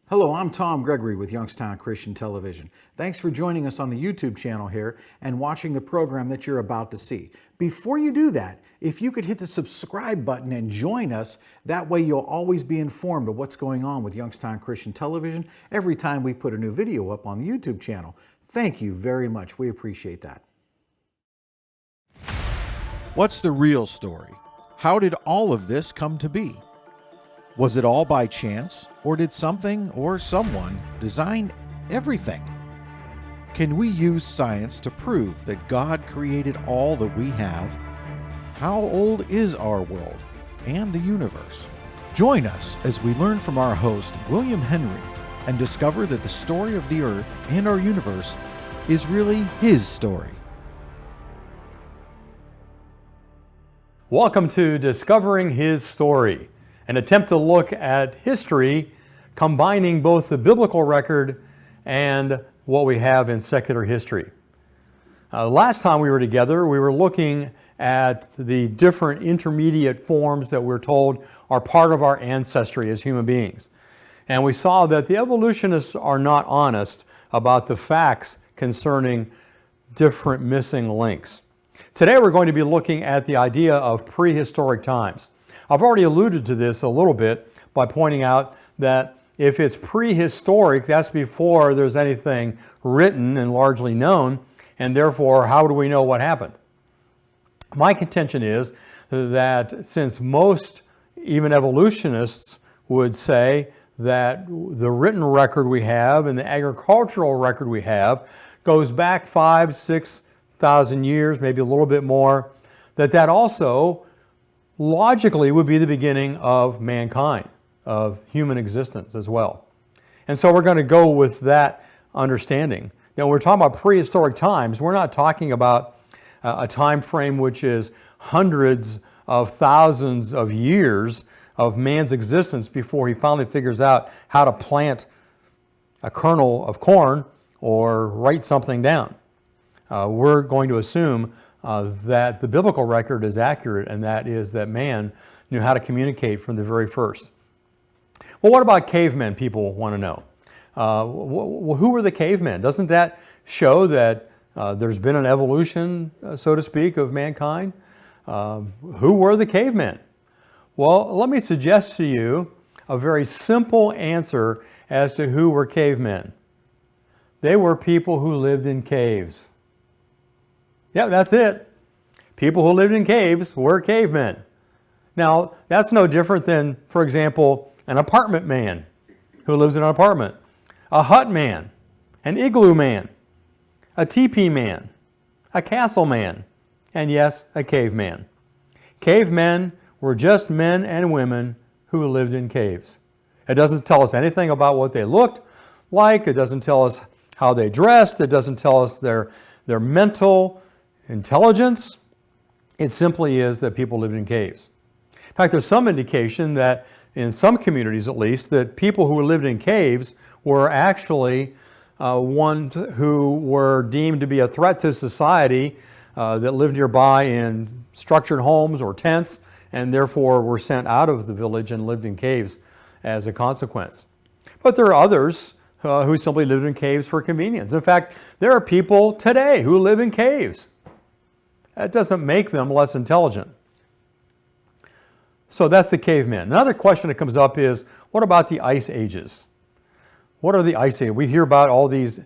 Hello, I'm Tom Gregory with Youngstown Christian Television. Thanks for joining us on the YouTube channel here and watching the program that you're about to see. Before you do that, if you could hit the subscribe button and join us, that way you'll always be informed of what's going on with Youngstown Christian Television every time we put a new video up on the YouTube channel. Thank you very much. We appreciate that. What's the real story? How did all of this come to be? Was it all by chance, or did something or someone design everything? Can we use science to prove that God created all that we have? How old is our world and the universe? Join us as we learn from our host, William Henry, and discover that the story of the earth and our universe is really his story. Welcome to Discovering His Story, an attempt to look at history, combining both the biblical record and what we have in secular history. Last time we were together, we were looking at the different intermediate forms that we're told are part of our ancestry as human beings. And we saw that the evolutionists are not honest about the facts concerning different missing links. Today we're going to be looking at the idea of prehistoric times. I've already alluded to this a little bit by pointing out that if it's prehistoric, that's before there's anything written and largely known, and therefore, how do we know what happened? My contention is that since most, even evolutionists, would say that the written record we have and the agricultural record we have goes back 5,000 to 6,000 years, maybe a little bit more, that also logically would be the beginning of mankind, of human existence as well. And so we're going to go with that understanding. Now, when we're talking about prehistoric times, we're not talking about a time frame which is hundreds of thousands of years of man's existence before he finally figures out how to plant a kernel of corn or write something down. We're going to assume that the biblical record is accurate, and that is that man knew how to communicate from the very first. Well, what about cavemen, people want to know? Who were the cavemen? Doesn't that show that there's been an evolution, so to speak, of mankind? Who were the cavemen? Well, let me suggest to you a very simple answer as to who were cavemen. They were people who lived in caves. Yeah, that's it. People who lived in caves were cavemen. Now, that's no different than, for example, an apartment man who lives in an apartment, a hut man, an igloo man, a teepee man, a castle man, and yes, a caveman. Cavemen were just men and women who lived in caves. It doesn't tell us anything about what they looked like. It doesn't tell us how they dressed. It doesn't tell us their mental intelligence. It simply is that people lived in caves. In fact, there's some indication that in some communities at least, that people who lived in caves were actually ones who were deemed to be a threat to society that lived nearby in structured homes or tents, and therefore were sent out of the village and lived in caves as a consequence. But there are others who simply lived in caves for convenience. In fact, there are people today who live in caves. That doesn't make them less intelligent. So that's the cavemen. Another question that comes up is, what about the ice ages? What are the ice ages? We hear about all these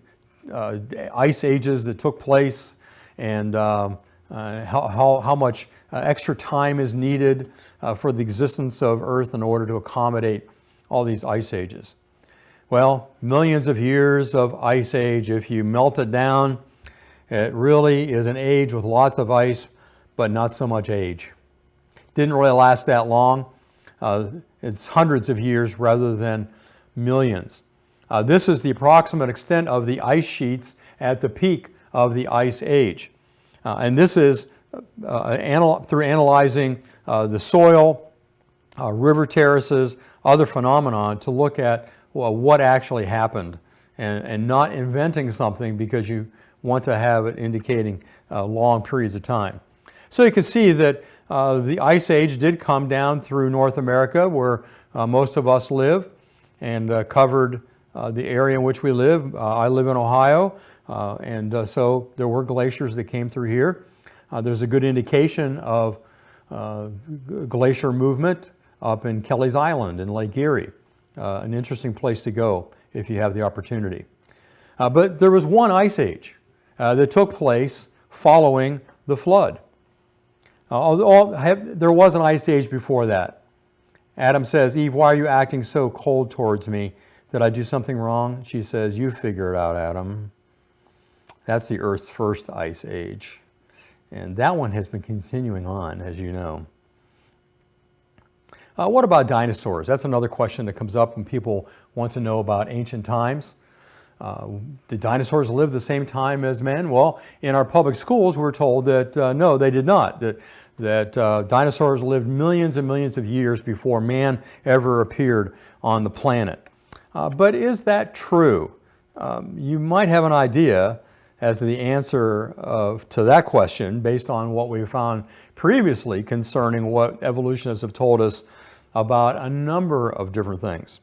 ice ages that took place, and how much extra time is needed for the existence of Earth in order to accommodate all these ice ages. Well, millions of years of ice age, if you melt it down, it really is an age with lots of ice, but not so much age. Didn't really last that long. It's hundreds of years rather than millions. This is the approximate extent of the ice sheets at the peak of the ice age. And this is through analyzing the soil, river terraces, other phenomena to look at what actually happened, and not inventing something because you want to have it indicating long periods of time. So you can see that the Ice Age did come down through North America, where most of us live, and covered the area in which we live. I live in Ohio, and so there were glaciers that came through here. There's a good indication of glacier movement up in Kelly's Island in Lake Erie. An interesting place to go if you have the opportunity. But there was one ice age that took place following the flood. There was an ice age before that. Adam says, "Eve, why are you acting so cold towards me? Did I do something wrong?" She says, "You figure it out, Adam." That's the Earth's first ice age. And that one has been continuing on, as you know. What about dinosaurs? That's another question that comes up when people want to know about ancient times. Did dinosaurs live the same time as men? Well, in our public schools, we're told that no, they did not. That dinosaurs lived millions and millions of years before man ever appeared on the planet. But is that true? You might have an idea as to the answer to that question based on what we found previously concerning what evolutionists have told us about a number of different things.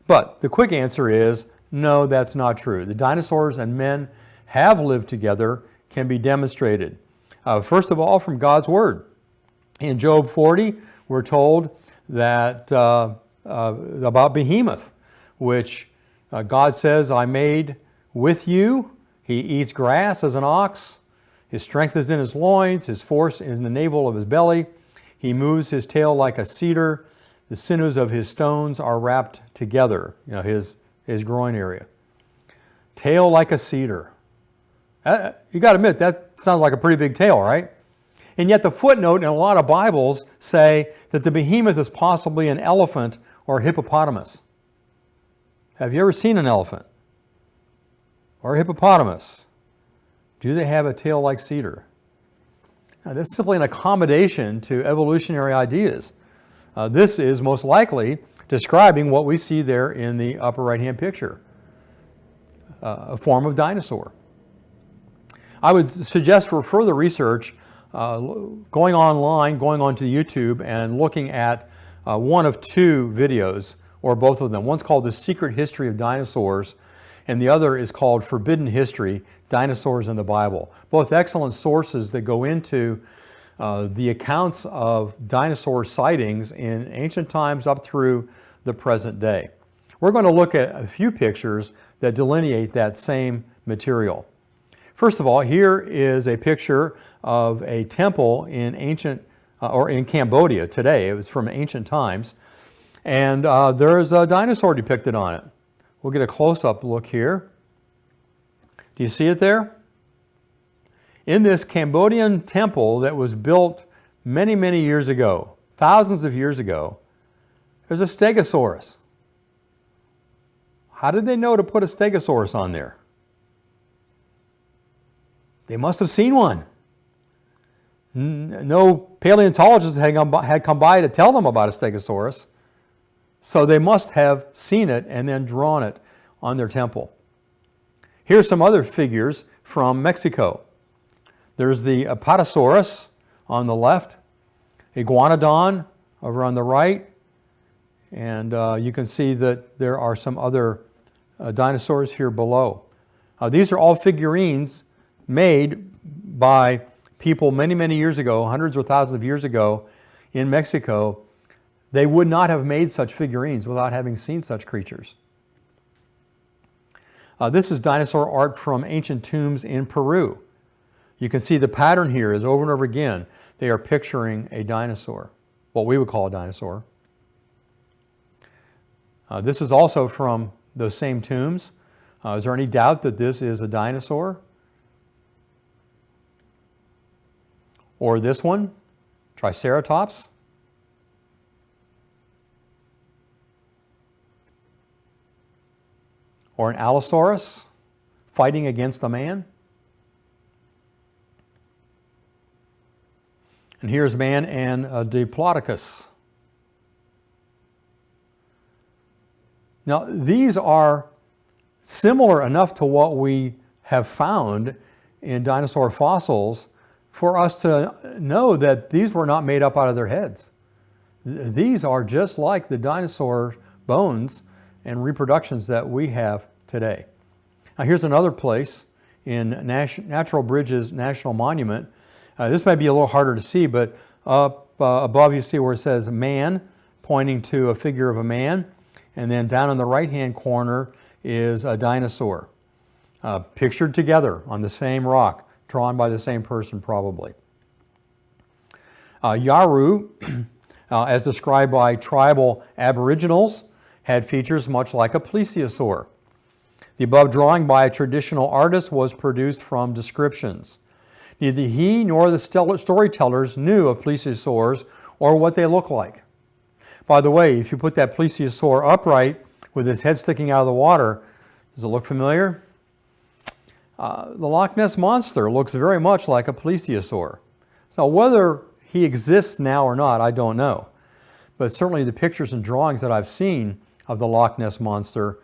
But the quick answer is no, that's not true. The dinosaurs and men have lived together, can be demonstrated. First of all, from God's Word. In Job 40, we're told that about Behemoth, which God says, "I made with you. He eats grass as an ox. His strength is in his loins. His force is in the navel of his belly. He moves his tail like a cedar. The sinews of his stones are wrapped together." His groin area. Tail like a cedar. You got to admit, that sounds like a pretty big tail, right? And yet the footnote in a lot of Bibles say that the behemoth is possibly an elephant or a hippopotamus. Have you ever seen an elephant or a hippopotamus? Do they have a tail like cedar? Now, this is simply an accommodation to evolutionary ideas. This is most likely describing what we see there in the upper right-hand picture, a form of dinosaur. I would suggest for further research, going online, going onto YouTube and looking at one of two videos, or both of them. One's called The Secret History of Dinosaurs, and the other is called Forbidden History, Dinosaurs in the Bible. Both excellent sources that go into the accounts of dinosaur sightings in ancient times up through the present day. We're going to look at a few pictures that delineate that same material. First of all, here is a picture of a temple in in Cambodia today. It was from ancient times, and there's a dinosaur depicted on it. We'll get a close-up look here. Do you see it there? In this Cambodian temple that was built many, many years ago, thousands of years ago, there's a stegosaurus. How did they know to put a stegosaurus on there? They must have seen one. No paleontologists had come by to tell them about a stegosaurus, so they must have seen it and then drawn it on their temple. Here's some other figures from Mexico. There's the Apatosaurus on the left, Iguanodon over on the right, and you can see that there are some other dinosaurs here below. These are all figurines made by people many, many years ago, hundreds or thousands of years ago in Mexico. They would not have made such figurines without having seen such creatures. This is dinosaur art from ancient tombs in Peru. You can see the pattern here is over and over again. They are picturing a dinosaur, what we would call a dinosaur. This is also from those same tombs. Is there any doubt that this is a dinosaur? Or this one, Triceratops? Or an Allosaurus fighting against a man? And here's man and a Diplodocus. Now, these are similar enough to what we have found in dinosaur fossils for us to know that these were not made up out of their heads. These are just like the dinosaur bones and reproductions that we have today. Now here's another place in Natural Bridges National Monument. This might be a little harder to see, but up above you see where it says man, pointing to a figure of a man, and then down in the right-hand corner is a dinosaur, pictured together on the same rock, drawn by the same person probably. Yaru, as described by tribal aboriginals, had features much like a plesiosaur. The above drawing by a traditional artist was produced from descriptions. Neither he nor the storytellers knew of plesiosaurs or what they look like. By the way, if you put that plesiosaur upright with his head sticking out of the water, does it look familiar? The Loch Ness Monster looks very much like a plesiosaur. So whether he exists now or not, I don't know. But certainly the pictures and drawings that I've seen of the Loch Ness Monster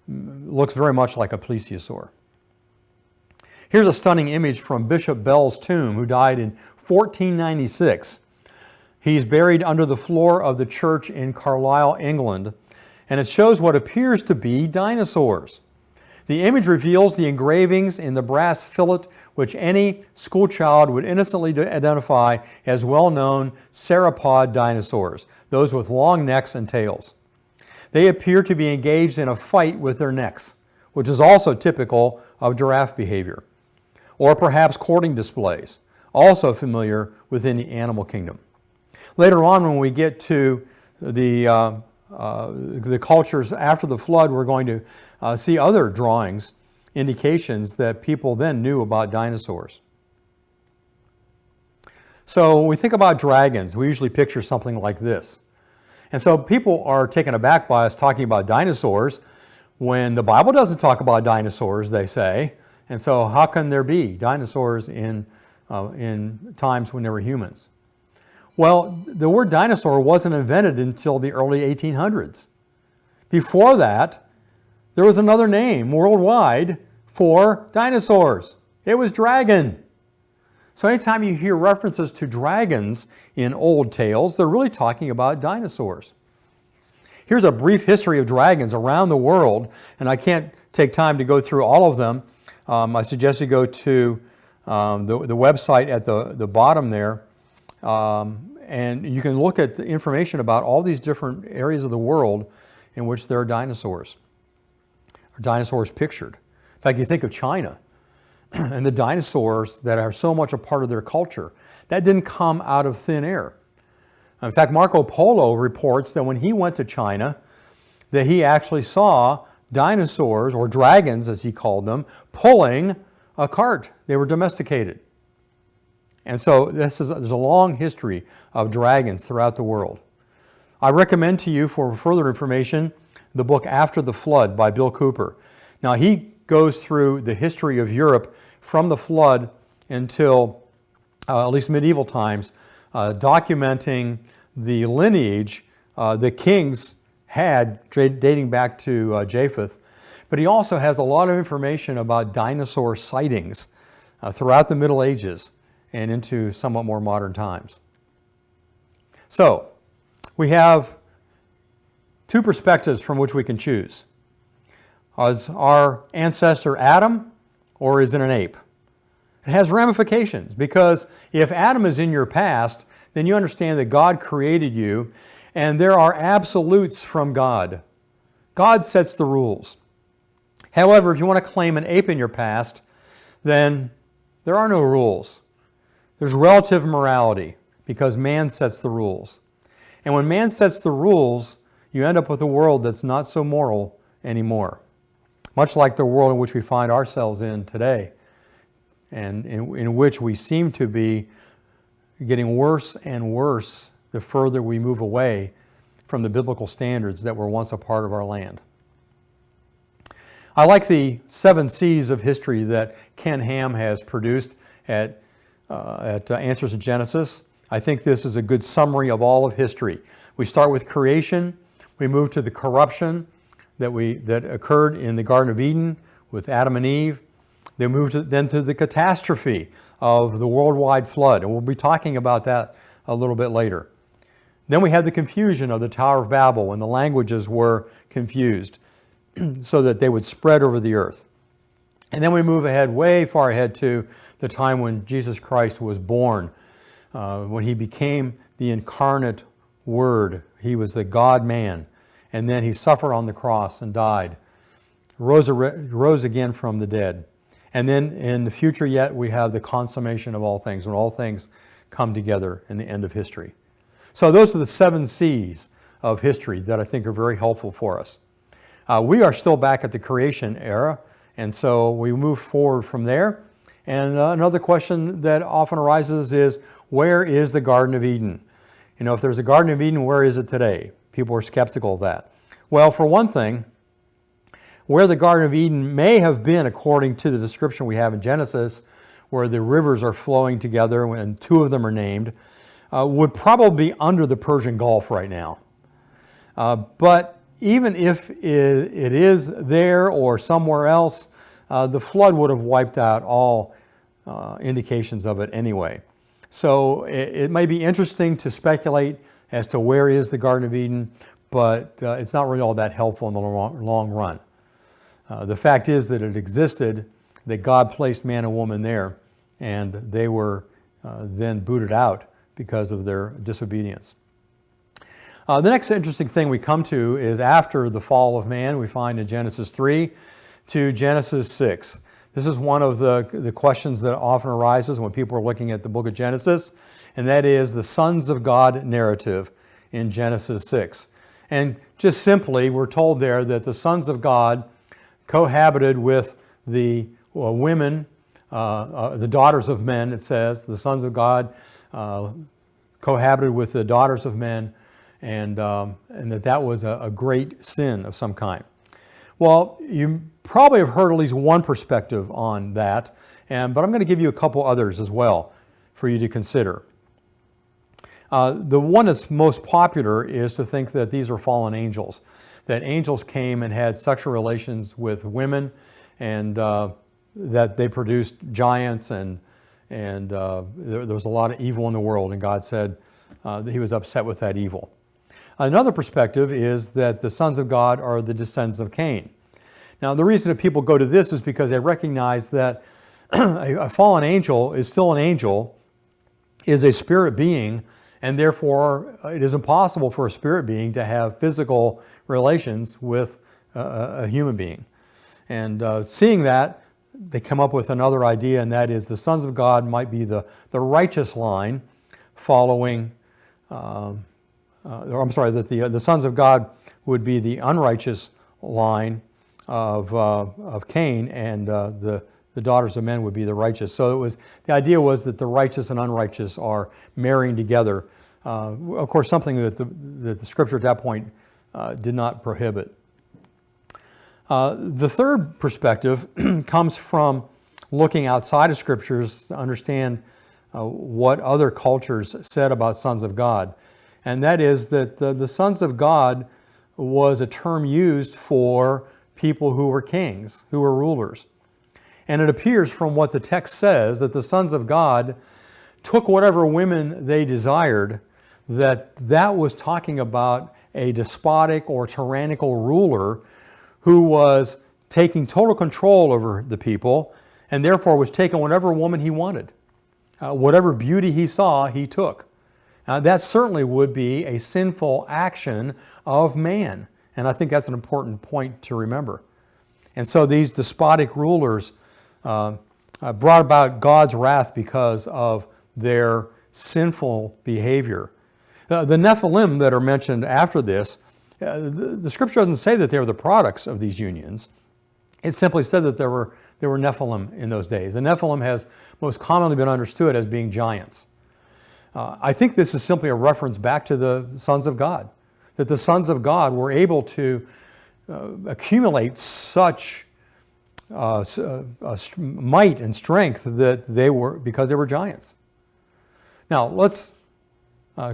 looks very much like a plesiosaur. Here's a stunning image from Bishop Bell's tomb, who died in 1496. He's buried under the floor of the church in Carlisle, England, and it shows what appears to be dinosaurs. The image reveals the engravings in the brass fillet which any schoolchild would innocently identify as well-known sauropod dinosaurs, those with long necks and tails. They appear to be engaged in a fight with their necks, which is also typical of giraffe behavior, or perhaps courting displays, also familiar within the animal kingdom. Later on, when we get to the cultures after the flood, we're going to see other drawings, indications that people then knew about dinosaurs. So when we think about dragons, we usually picture something like this. And so people are taken aback by us talking about dinosaurs when the Bible doesn't talk about dinosaurs, they say. And so how can there be dinosaurs in times when there were humans? Well, the word dinosaur wasn't invented until the early 1800s. Before that, there was another name worldwide for dinosaurs. It was dragon. So anytime you hear references to dragons in old tales, they're really talking about dinosaurs. Here's a brief history of dragons around the world, and I can't take time to go through all of them. I suggest you go to the website at the bottom there, and you can look at the information about all these different areas of the world in which there are dinosaurs, or dinosaurs pictured. In fact, you think of China and the dinosaurs that are so much a part of their culture. That didn't come out of thin air. In fact, Marco Polo reports that when he went to China, that he actually saw dinosaurs, or dragons as he called them, pulling a cart. They were domesticated. And so there's a long history of dragons throughout the world. I recommend to you, for further information, the book After the Flood by Bill Cooper. Now, he goes through the history of Europe from the flood until at least medieval times, documenting the lineage the kings had dating back to Japheth. But he also has a lot of information about dinosaur sightings throughout the Middle Ages and into somewhat more modern times. So, we have two perspectives from which we can choose. Is our ancestor Adam, or is it an ape? It has ramifications, because if Adam is in your past, then you understand that God created you, and there are absolutes from God. God sets the rules. However, if you want to claim an ape in your past, then there are no rules. There's relative morality, because man sets the rules. And when man sets the rules, you end up with a world that's not so moral anymore. Much like the world in which we find ourselves in today, and in which we seem to be getting worse and worse the further we move away from the biblical standards that were once a part of our land. I like the 7 C's of history that Ken Ham has produced at Answers in Genesis. I think this is a good summary of all of history. We start with creation, we move to the corruption that occurred in the Garden of Eden with Adam and Eve. They moved then to the catastrophe of the worldwide flood, and we'll be talking about that a little bit later. Then we had the confusion of the Tower of Babel when the languages were confused. so that they would spread over the earth. And then we move ahead, way far ahead to the time when Jesus Christ was born, when he became the incarnate Word. He was the God-man. And then he suffered on the cross and died, rose again from the dead. And then in the future yet, we have the consummation of all things, when all things come together in the end of history. So those are the 7 C's of history that I think are very helpful for us. We are still back at the creation era, and so we move forward from there. And another question that often arises is, where is the Garden of Eden? You know, if there's a Garden of Eden, where is it today? People are skeptical of that. Well, for one thing, where the Garden of Eden may have been, according to the description we have in Genesis, where the rivers are flowing together and 2 of them are named, would probably be under the Persian Gulf right now. But even if it is there or somewhere else, the flood would have wiped out all indications of it anyway. So it may be interesting to speculate as to where is the Garden of Eden, but it's not really all that helpful in the long run. The fact is that it existed, that God placed man and woman there, and they were then booted out because of their disobedience. The next interesting thing we come to is after the fall of man, we find in Genesis 3 to Genesis 6. This is one of the questions that often arises when people are looking at the book of Genesis, and that is the sons of God narrative in Genesis 6. And just simply, we're told there that the sons of God cohabited with the women, the daughters of men, it says. The sons of God cohabited with the daughters of men, and that was a great sin of some kind. Well, you probably have heard at least one perspective on that, but I'm going to give you a couple others as well for you to consider. The one that's most popular is to think that these are fallen angels, that angels came and had sexual relations with women, and that they produced giants, and there was a lot of evil in the world, and God said that he was upset with that evil. Another perspective is that the sons of God are the descendants of Cain. Now, the reason that people go to this is because they recognize that a fallen angel is still an angel, is a spirit being, and therefore it is impossible for a spirit being to have physical relations with a human being. And seeing that, they come up with another idea, and that is the sons of God might be the righteous line following that the sons of God would be the unrighteous line of Cain, and the daughters of men would be the righteous. So the idea was that the righteous and unrighteous are marrying together. Of course, something that the Scripture at that point did not prohibit. The third perspective comes from looking outside of Scriptures to understand what other cultures said about sons of God. And that is that the sons of God was a term used for people who were kings, who were rulers. And it appears from what the text says that the sons of God took whatever women they desired, that was talking about a despotic or tyrannical ruler who was taking total control over the people, and therefore was taking whatever woman he wanted. Whatever beauty he saw, he took. That certainly would be a sinful action of man. And I think that's an important point to remember. And so these despotic rulers brought about God's wrath because of their sinful behavior. The Nephilim that are mentioned after this, the Scripture doesn't say that they were the products of these unions. It simply said that there were Nephilim in those days. And Nephilim has most commonly been understood as being giants. I think this is simply a reference back to the sons of God, that the sons of God were able to accumulate such might and strength that because they were giants. Now, let's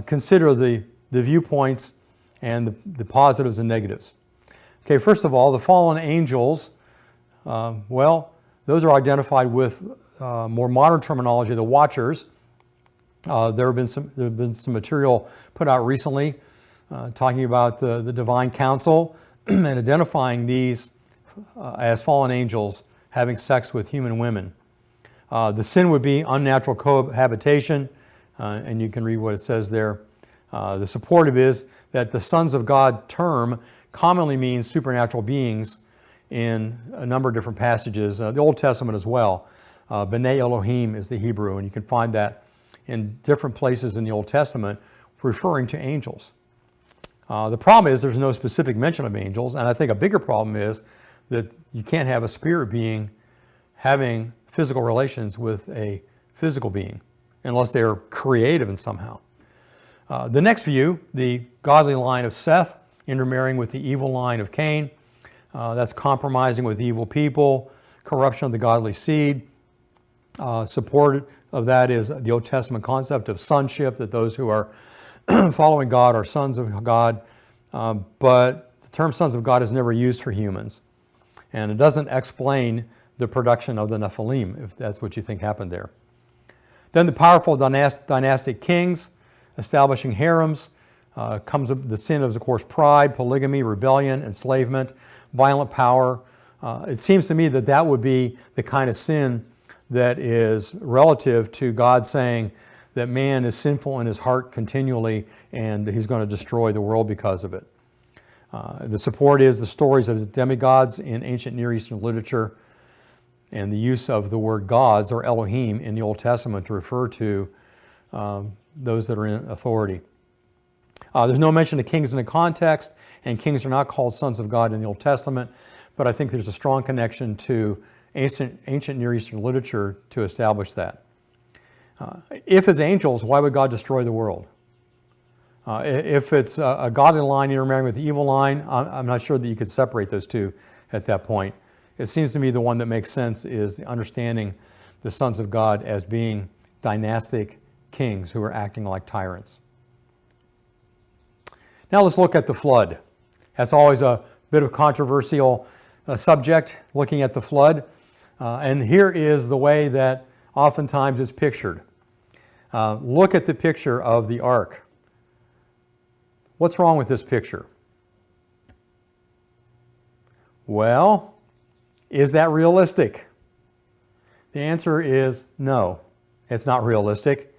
consider the viewpoints and the positives and negatives. Okay, first of all, the fallen angels, those are identified with more modern terminology, the Watchers. There have been some material put out recently talking about the divine council and identifying these as fallen angels having sex with human women. The sin would be unnatural cohabitation, and you can read what it says there. The supportive is that the sons of God term commonly means supernatural beings in a number of different passages, the Old Testament as well. B'nai Elohim is the Hebrew, and you can find that in different places in the Old Testament referring to angels. The problem is there's no specific mention of angels, and I think a bigger problem is that you can't have a spirit being having physical relations with a physical being unless they're creative in somehow. The next view, the godly line of Seth intermarrying with the evil line of Cain, that's compromising with evil people, corruption of the godly seed. Support of that is the Old Testament concept of sonship, that those who are following God are sons of God. But the term sons of God is never used for humans. And it doesn't explain the production of the Nephilim, if that's what you think happened there. Then the powerful dynastic kings establishing harems. Comes the sin of course, pride, polygamy, rebellion, enslavement, violent power. It seems to me that that would be the kind of sin that is relative to God saying that man is sinful in his heart continually and he's going to destroy the world because of it. The support is the stories of the demigods in ancient Near Eastern literature and the use of the word gods or Elohim in the Old Testament to refer to those that are in authority. There's no mention of kings in the context, and kings are not called sons of God in the Old Testament, but I think there's a strong connection to ancient Near Eastern literature to establish that. If it's angels, why would God destroy the world? If it's a godly line intermarrying with the evil line, I'm not sure that you could separate those two at that point. It seems to me the one that makes sense is understanding the sons of God as being dynastic kings who are acting like tyrants. Now let's look at the flood. That's always a bit of controversial subject, looking at the flood. And here is the way that oftentimes it's pictured. Look at the picture of the ark. What's wrong with this picture? Well, is that realistic? The answer is no, it's not realistic.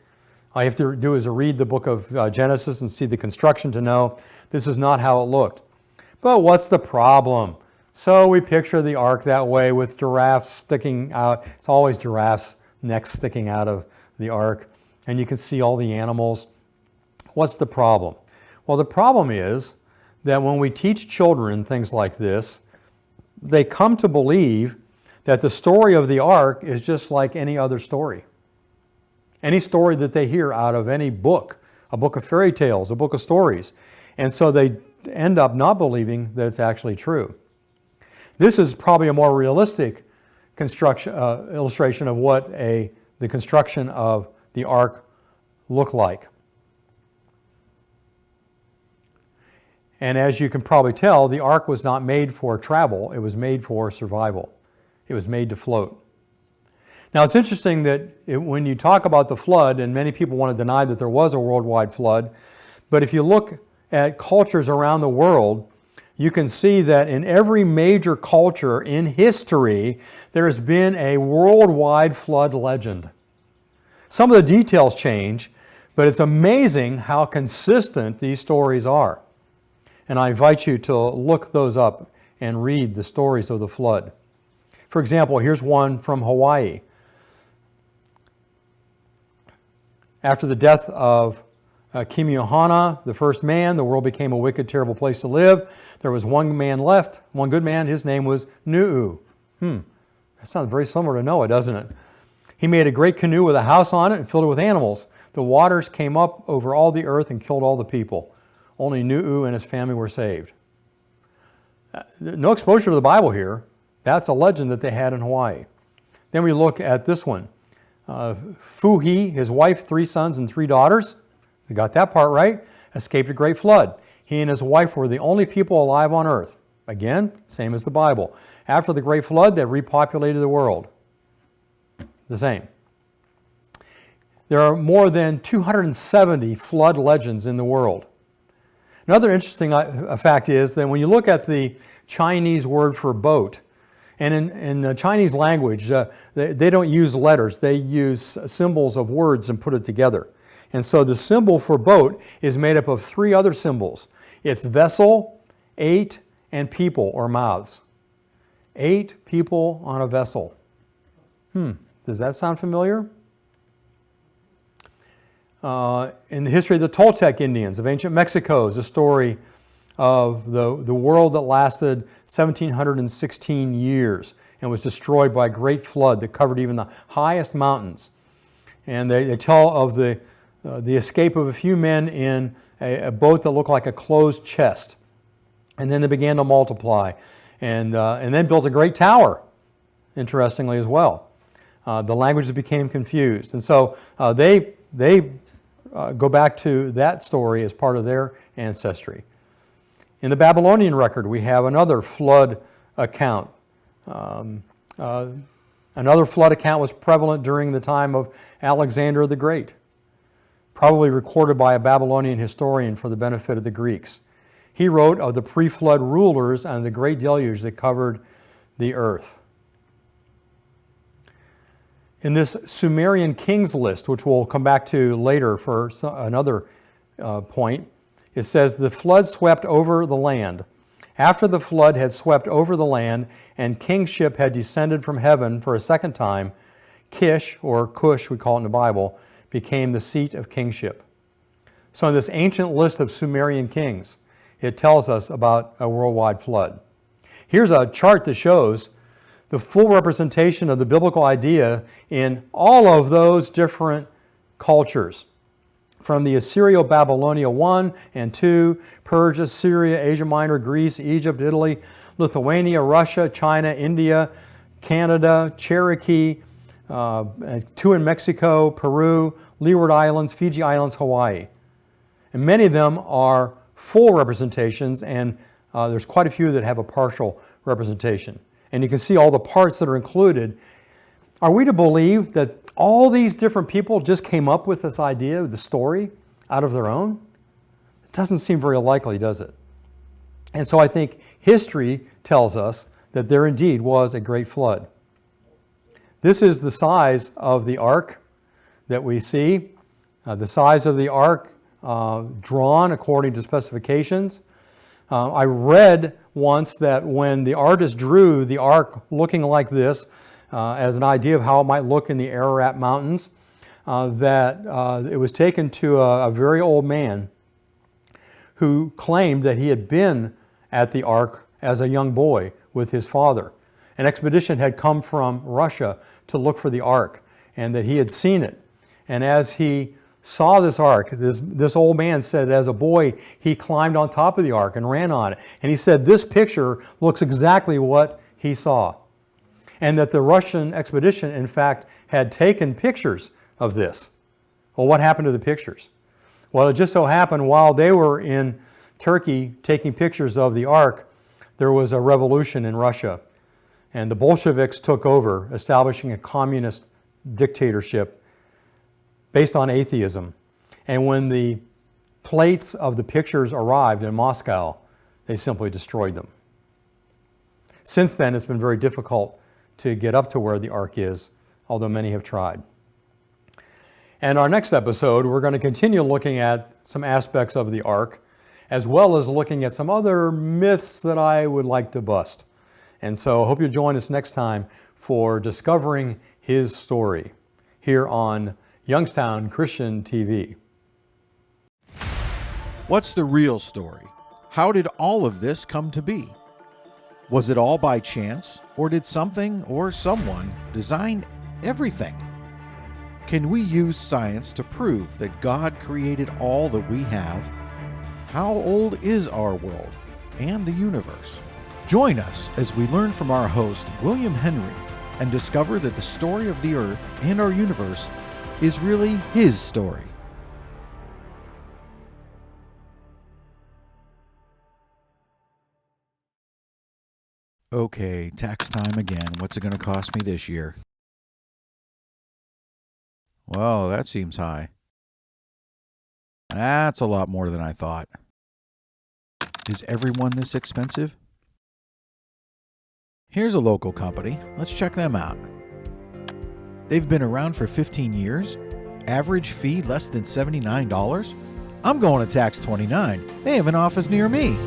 All you have to do is read the book of Genesis and see the construction to know this is not how it looked. But what's the problem? So we picture the ark that way with giraffes sticking out. It's always giraffes' necks sticking out of the ark. And you can see all the animals. What's the problem? Well, the problem is that when we teach children things like this, they come to believe that the story of the ark is just like any other story. Any story that they hear out of any book, a book of fairy tales, a book of stories. And so they end up not believing that it's actually true. This is probably a more realistic illustration of what the construction of the ark looked like. And as you can probably tell, the ark was not made for travel, it was made for survival. It was made to float. Now it's interesting that when you talk about the flood, and many people want to deny that there was a worldwide flood, but if you look at cultures around the world, you can see that in every major culture in history, there has been a worldwide flood legend. Some of the details change, but it's amazing how consistent these stories are. And I invite you to look those up and read the stories of the flood. For example, here's one from Hawaii. After the death of Kimiyohana, the first man, the world became a wicked, terrible place to live. There was one man left, one good man. His name was Nu'u. That sounds very similar to Noah, doesn't it? He made a great canoe with a house on it and filled it with animals. The waters came up over all the earth and killed all the people. Only Nu'u and his family were saved. No exposure to the Bible here. That's a legend that they had in Hawaii. Then we look at this one. Fuhi, his wife, 3 sons and 3 daughters, they got that part right, escaped a great flood. He and his wife were the only people alive on earth. Again, same as the Bible. After the great flood, they repopulated the world. The same. There are more than 270 flood legends in the world. Another interesting fact is that when you look at the Chinese word for boat, and in the Chinese language, they don't use letters. They use symbols of words and put it together. And so the symbol for boat is made up of three other symbols. It's vessel, 8, and people or mouths. 8 people on a vessel. Does that sound familiar? In the history of the Toltec Indians of ancient Mexico is a story of the world that lasted 1,716 years and was destroyed by a great flood that covered even the highest mountains. And they tell of the escape of a few men in a boat that looked like a closed chest. And then they began to multiply and then built a great tower, interestingly as well. The languages became confused. And so they go back to that story as part of their ancestry. In the Babylonian record, we have another flood account. Another flood account was prevalent during the time of Alexander the Great, probably recorded by a Babylonian historian for the benefit of the Greeks. He wrote of the pre-flood rulers and the great deluge that covered the earth. In this Sumerian kings list, which we'll come back to later for another point, it says, the flood swept over the land. After the flood had swept over the land and kingship had descended from heaven for a second time, Kish, or Cush we call it in the Bible, became the seat of kingship. So in this ancient list of Sumerian kings, it tells us about a worldwide flood. Here's a chart that shows the full representation of the biblical idea in all of those different cultures. From the Assyrio-Babylonia 1 and 2, Persia, Syria, Asia Minor, Greece, Egypt, Italy, Lithuania, Russia, China, India, Canada, Cherokee, 2 in Mexico, Peru, Leeward Islands, Fiji Islands, Hawaii. And many of them are full representations, and there's quite a few that have a partial representation. And you can see all the parts that are included. Are we to believe that all these different people just came up with this idea, the story, out of their own? It doesn't seem very likely, does it? And so I think history tells us that there indeed was a great flood. This is the size of the ark that we see, the size of the ark drawn according to specifications. I read once that when the artist drew the ark looking like this, as an idea of how it might look in the Ararat Mountains, that it was taken to a very old man who claimed that he had been at the ark as a young boy with his father. An expedition had come from Russia to look for the ark, and that he had seen it. And as he saw this ark, this old man said as a boy he climbed on top of the ark and ran on it. And he said this picture looks exactly what he saw. And that the Russian expedition, in fact, had taken pictures of this. Well, what happened to the pictures? Well, it just so happened while they were in Turkey taking pictures of the ark, there was a revolution in Russia. And the Bolsheviks took over, establishing a communist dictatorship based on atheism. And when the plates of the pictures arrived in Moscow, they simply destroyed them. Since then, it's been very difficult to get up to where the ark is, although many have tried. And our next episode, we're going to continue looking at some aspects of the ark, as well as looking at some other myths that I would like to bust. And so I hope you'll join us next time for Discovering His Story here on Youngstown Christian TV. What's the real story? How did all of this come to be? Was it all by chance, or did something or someone design everything? Can we use science to prove that God created all that we have? How old is our world and the universe? Join us as we learn from our host, William Henry, and discover that the story of the earth and our universe is really his story. Okay, tax time again. What's it going to cost me this year? Whoa, that seems high. That's a lot more than I thought. Is everyone this expensive? Here's a local company. Let's check them out. They've been around for 15 years. Average fee less than $79. I'm going to Tax 29. They have an office near me.